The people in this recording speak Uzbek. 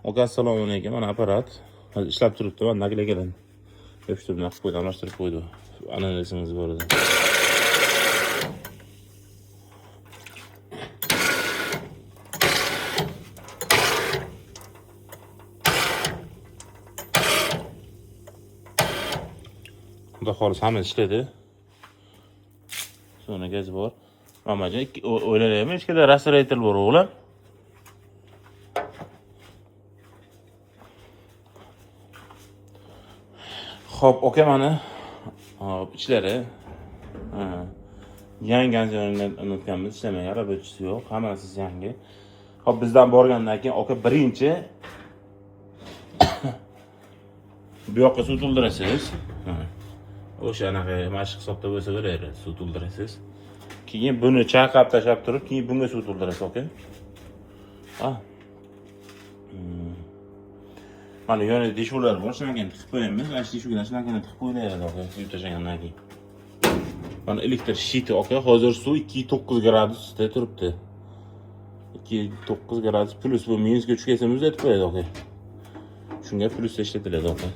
Oka assalomu alaykum. Mana apparat. Hozir ishlab turibdi. Mana kelgan. Yopishtirib naqd qo'ydi, almashtirib qo'ydi. Analizingiz bor edi. Xudo xolis hammasi ishlaydi. Sonra gaz bor. Mamajon o'ylayapman, ichkada rastoraytor bor o'g'lim. Xo'p, oka mana hop ichlari. Yangi anjirlarni unutganmiz, ishlamagan, robotchisi yo'q, hammasi yangi. Xo'p, bizdan borgandan keyin oka birinchi bu yoqqa suv to'ldirasiz. O'sha anaqa mashq hisobda bo'lsa kerak, suv to'ldirasiz. Keyin buni chaqab tashlab turib, keyin bunga suv to'ldirasiz, oka. Mana yonida deshuvlar bor, shundan tiqib qo'yamiz. Mana shu deshuvlar shundan tiqib qo'yiladi, oka, suv tashlagandan keyin. Mana elektr shiti, oka, hozir suv 2.9 gradusda turibdi. 2.9 gradus plus bu minusga tushib ketsa muzlatib qo'yadi, oka. Shunga plusda ishlatiladi, oka.